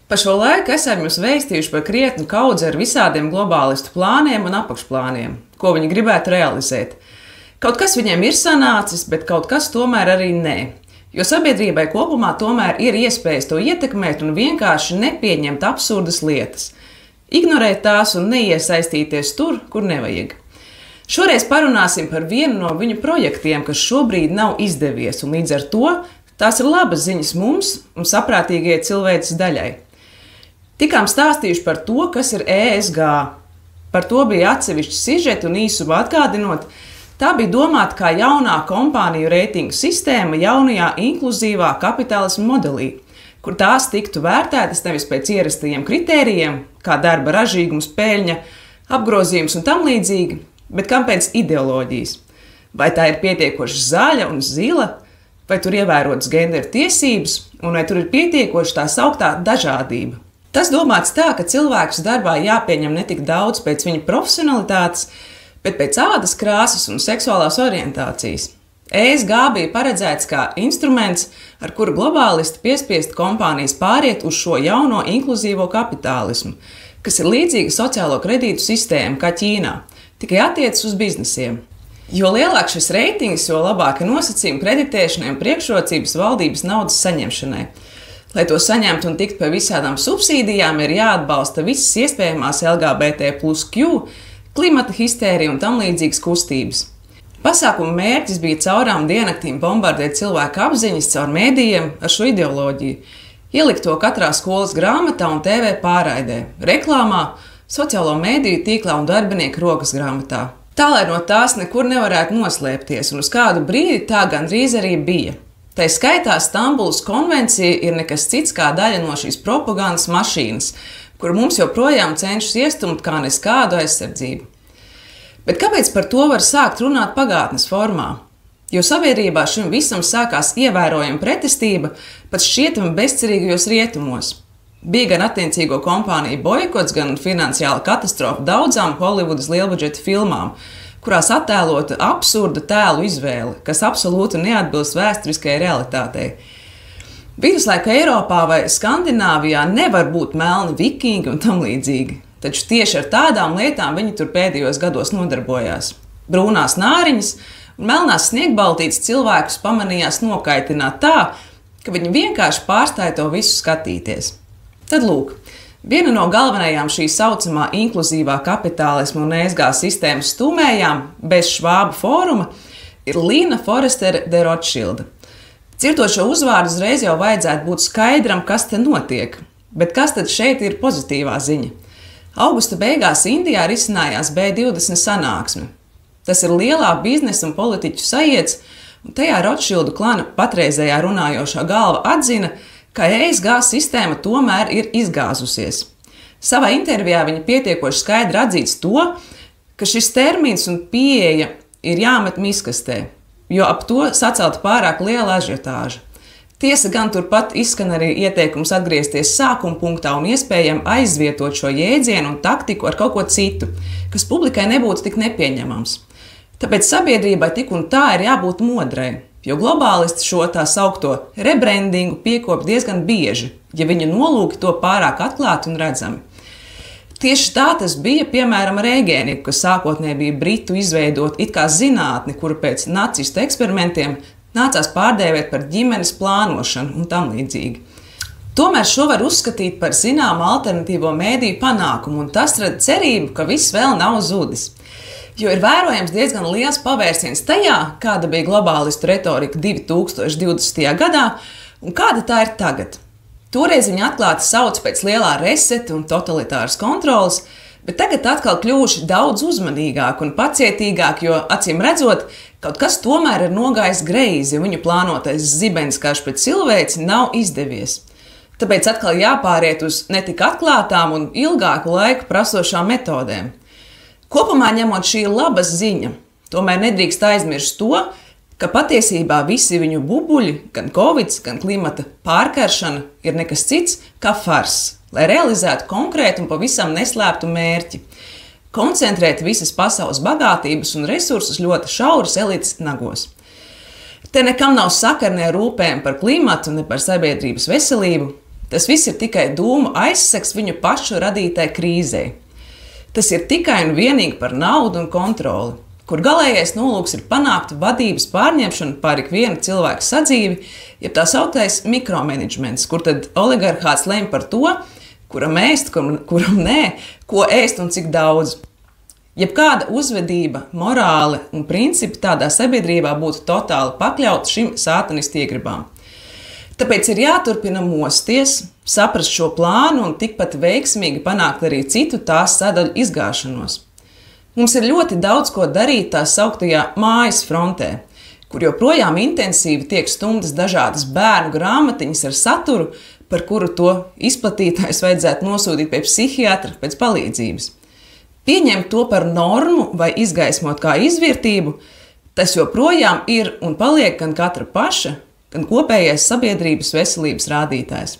Pa šo laiku esam jums vēstījuši par krietnu kaudzi ar visādiem globālistu plāniem un apakšplāniem, ko viņi gribētu realizēt. Kaut kas viņiem ir sanācis, bet kaut kas tomēr arī nē. Jo sabiedrībai kopumā tomēr ir iespējas to ietekmēt un vienkārši nepieņemt absurdas lietas. Ignorēt tās un neiesaistīties tur, kur nevajag. Šoreiz parunāsim par vienu no viņu projektiem, kas šobrīd nav izdevies, un līdz ar to tās ir labas ziņas mums un saprātīgajai cilvēces daļai. Tikām stāstījuši par to, kas ir ESG. Par to bija atsevišķi sižeti un īsumā atgādinot, tā bija domāta kā jaunā kompāniju reitingu sistēma jaunajā inkluzīvā kapitālisma modelī, kur tās tiktu vērtētas nevis pēc ierastajiem kritērijiem, kā darba ražīgums, peļņa, apgrozījums un tam līdzīgi, bet kā pēc ideoloģijas. Vai tā ir pietiekoši zaļa un zila, vai tur ievērotas genderu tiesības, un vai tur ir pietiekoši tā sauktā dažādība. Tas domāts tā, ka cilvēkus darbā jāpieņem ne tik daudz pēc viņa profesionalitātes, bet pēc ādas krāsas un seksuālās orientācijas. ESG bija paredzēts kā instruments, ar kuru globālisti piespiest kompānijas pāriet uz šo jauno inkluzīvo kapitālismu, kas ir līdzīga sociālo kredītu sistēma kā Ķīnā, tikai attiecas uz biznesiem. Jo lielāks šis reitings, jo labāki nosacījumi kreditēšanai un priekšrocības valdības naudas saņemšanai. Lai to saņemtu un tiktu pie visādām subsīdijām, ir jāatbalsta visas iespējamās LGBT+Q, klimata histērija un tam līdzīgas kustības. Pasākuma mērķis bija caurām diennaktīm bombardēt cilvēku apziņas caur mēdījiem ar šo ideoloģiju, ielikt to katrā skolas grāmatā un TV pārraidē, reklāmā, sociālo mēdīju tīklā un darbinieku rokas grāmatā. Tā, lai no tās nekur nevarētu noslēpties, un uz kādu brīdi tā gandrīz arī bija. Tā skaitā Stambulas konvencija ir nekas cits kā daļa no šīs propagandas mašīnas, kur mums joprojām cenšas iestumt kā neskādu aizsardzību. Bet kāpēc par to var sākt runāt pagātnes formā? Jo sabiedrībā šim visam sākās ievērojama pretestība pat šķietami bezcerīgajos rietumos. Bija gan attiecīgo kompāniju boikots, gan finansiāla katastrofa daudzām Holivudas lielbudžeta filmām, kurās attēlota absurda tēlu izvēle, kas absolūti neatbilst vēsturiskajai realitātei. Viduslaiku Eiropā vai Skandināvijā nevar būt melni vikingi un tam līdzīgi, taču tieši ar tādām lietām viņi tur pēdējos gados nodarbojās. Brūnās nāriņas un melnās sniegbaltītes cilvēkus pamanījās nokaitināt tā, ka viņi vienkārši pārstāja to visu skatīties. Tad lūk, viena no galvenajām šī saucamā inkluzīvā kapitālisma un ESG sistēmas stūmējām bez Švāba fóruma ir Lina Forestere de Rothschilda. Dzirdot šo uzvārdu, uzreiz jau vajadzētu būt skaidram, kas te notiek, bet kas tad šeit ir pozitīvā ziņa? Augusta beigās Indijā risinājās B20 sanāksme. Tas ir lielā biznesa un politiķu sajiets, un tajā Rothschildu klana patreizējā runājošā galva atzina, ka ESG sistēma tomēr ir izgāzusies. Savā intervijā viņa pietiekoši skaidri atzīst to, ka šis termins un pieeja ir jāmet miskastē, jo ap to sacelta pārāk liela ažiotāža. Tiesa gan turpat izskan arī ieteikums atgriezties sākuma punktā un iespējami aizvietot šo jēdzienu un taktiku ar kaut ko citu, kas publikai nebūtu tik nepieņemams. Tāpēc sabiedrībai tik un tā ir jābūt modrai. Jo globālisti šo tā saukto rebrandingu piekopja diezgan bieži, ja viņu nolūki to pārāk atklāti un redzami. Tieši tā tas bija, piemēram, ar ēgēniku, kas sākotnēji bija britu izveidot it kā zinātni, kuru pēc nacistu eksperimentiem nācās pārdēvēt par ģimenes plānošanu un tam līdzīgi. Tomēr šo var uzskatīt par zināmu alternatīvo mēdīju panākumu, un tas rada cerību, ka viss vēl nav zudis. Jo ir vērojams diezgan liels pavērsiens tajā, kāda bija globālistu retorika 2020. gadā un kāda tā ir tagad. Toreiz viņi atklāti sauc pēc lielā reseta un totalitāras kontrolas, bet tagad atkal kļuvuši daudz uzmanīgāk un pacietīgāk, jo, acīm redzot, kaut kas tomēr ir nogājis greizi, un viņu plānotais zibenskars pret cilvēci nav izdevies. Tāpēc atkal jāpāriet uz netik atklātām un ilgāku laiku prasošām metodēm. Kopumā ņemot, šī ir labas ziņa, tomēr nedrīkst aizmirst to, ka patiesībā visi viņu bubuļi, gan covid, gan klimata pārkaršana ir nekas cits kā fars, lai realizētu konkrētu un pavisam neslēptu mērķi – koncentrēt visas pasaules bagātības un resursus ļoti šauras elites nagos. Te nekam nav sakara ne ar rūpēm par klimatu, ne par sabiedrības veselību. Tas viss ir tikai dūmu aizsegs viņu pašu radītai krīzē. Tas ir tikai un vienīgi par naudu un kontroli, kur galīgais nolūks ir panākt vadības pārņemšanu pār ikviena cilvēka sadzīvi, jeb tā sauktais mikromanagements, kur tad oligarhāts lemj par to, kuram ēst, kuram nē, ko ēst un cik daudz. Jebkāda uzvedība, morāle un principi tādā sabiedrībā būtu totāli pakļauti šim sātanistu iegribām. Tāpēc ir jāturpina mosties, saprast šo plānu un tikpat veiksmīgi panākt arī citu tās sadaļu izgāšanos. Mums ir ļoti daudz ko darīt tā sauktajā mājas frontē, kur joprojām intensīvi tiek stumdas dažādas bērnu grāmatiņas ar saturu, par kuru to izplatītājs vajadzētu nosūtīt pie psihiatra pēc palīdzības. Pieņemt to par normu vai izgaismot kā izvērtību, tas joprojām ir un paliek gan katra paša, gan kopējais sabiedrības veselības rādītājs.